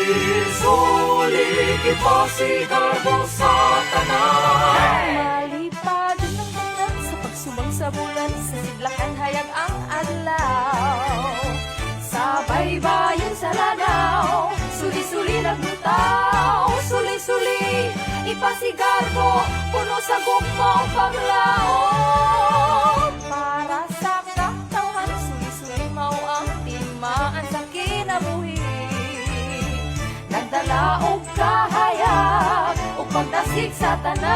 Suli, ipasigaw mo sa tanan. Malipad ng bulan sa pagsubang sa bulan, sa sidlakan hayag ang adlaw. Sa baybayin sa lanaw, suli-suli naglutaw. Suli-suli, ipasigar mo, puno sa gugmaw paglaom. Para sa katawhan, suli-suli mao ang timaan sa kinabuhi. Nagdala og kahayag, ug pagdasig sa tanan.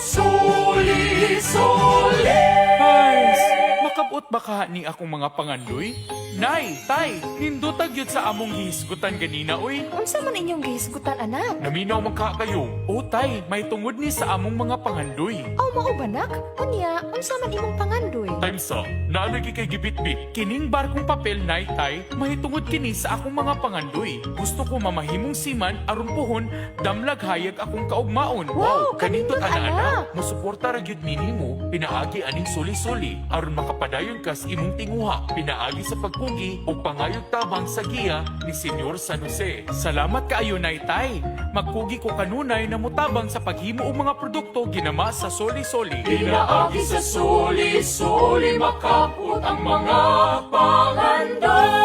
Suli, suli. Guys, makabot ba ka ni akong mga pangandoy? Nay, tay, nindutag yun sa among gihisgutan ganina, oy. Unsa man inyong gihisgutan, anak? Naminaw man ka kayo. O tay, may tungod ni sa among mga pangandoy. Aw mao ba nak? Unya, unsa man imong pangandoy? Time sa, naalagi kay gibitbit. Kining barkong papel, nay, tay, mahitungod kini sa akong mga pangandoy. Gusto ko mamahimong siman, aron pohon, damlag hayag akong kaugmaon. Wow, kanindot, anak. Musuporta ra gyud ninimo, pinaagi aning suli-suli aron makapadayon kas imong tinguha. Pinaagi sa pagpugi o pangayog tabang sa giya ni Senyor San Jose. Salamat kaayo, nay, tay. Magpugi ko kanunay na mutabang sa paghimo og mga produkto ginama sa soli-soli. Pinaagi sa suli, suli, makapot ang mga pangandoy.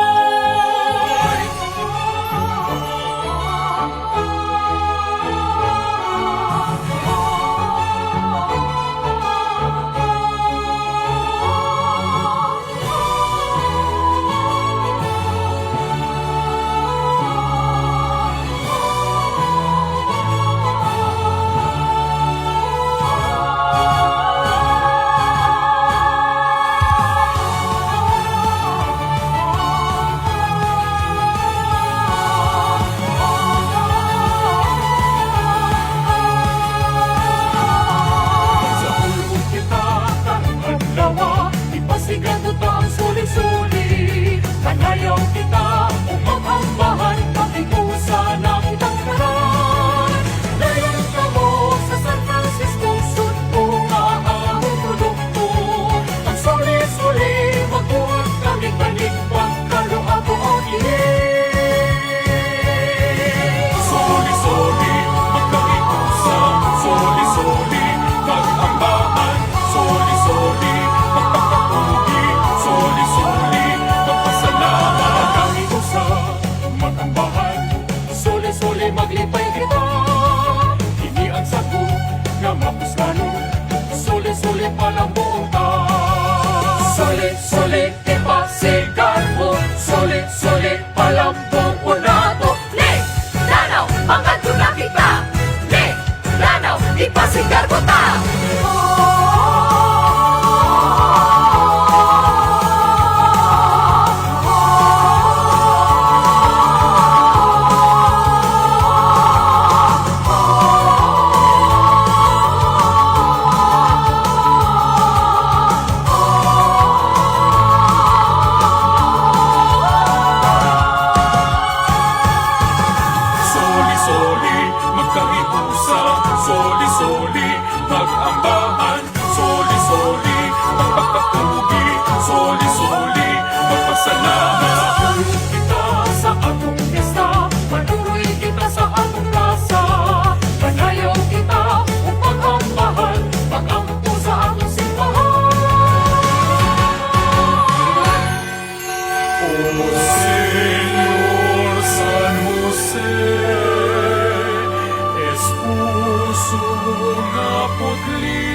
Sigado ta ang suli-suli, kanayaw kita umambahan, pakikusa na kitang karan. Dayan ka mo sa San Francisco, sunto nga ang produkto. Ang suli-suli, magbuhat kami balik, pagkaluato ang ilig. Suli-suli, magkakikusa, suli-suli, mag-ambahan, suli-suli, suli-suli, magpasalamat kami usa, mag-ambahan, suli-suli, maglipay kita. Hindi ang sago nga mapuslano, suli-suli palang buong ta. Suli-suli, ipasigar mo, suli-suli, palang buong nato. Le, danaw, pangadto na kita. Le, danaw, ipasigar ko ta. Soli-soli, magkaiusa, soli-soli, mag-ambahan, soli-soli, magpagpapugi, soli-soli, magpasalamat. Kita sa atong pista, manuroy kita sa atong plaza, panayaw kita upang ambahan, pag-ampo sa atong simbahan. O Señor San Jose, espuso nga putli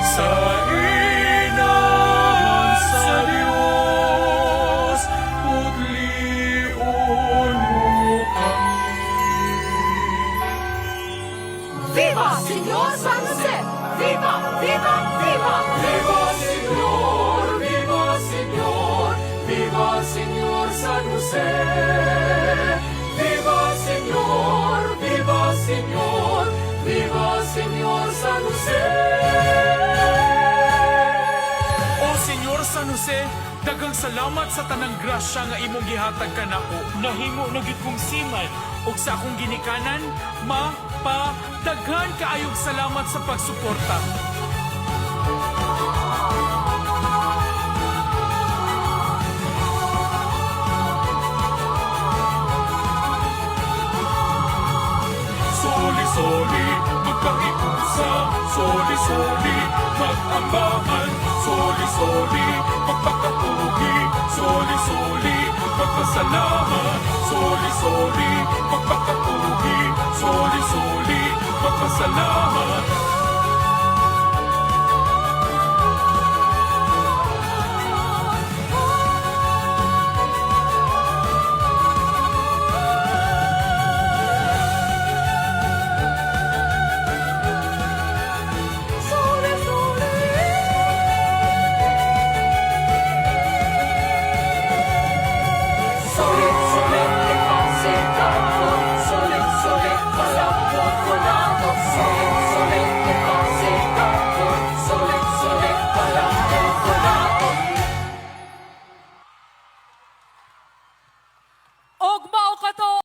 sa inahan sa Dios, putlion mo kami. Viva, Señor San Jose! Viva, viva, viva! Viva Señor, viva Señor, viva Señor San Jose. Viva Señor, viva Señor, viva Señor San Jose. O Senyor San Jose, daghang salamat sa tanang grasya nga imong gihatag kanako. Nahimo na gid kong siman ug sa akong ginikanan, daghan kaayog salamat sa pagsuporta. sa soli-soli, mag-ambahan, soli-soli, magpakapugi, soli-soli, magpasalamat, soli-soli, magpakapugi, soli-soli, magpasalamat.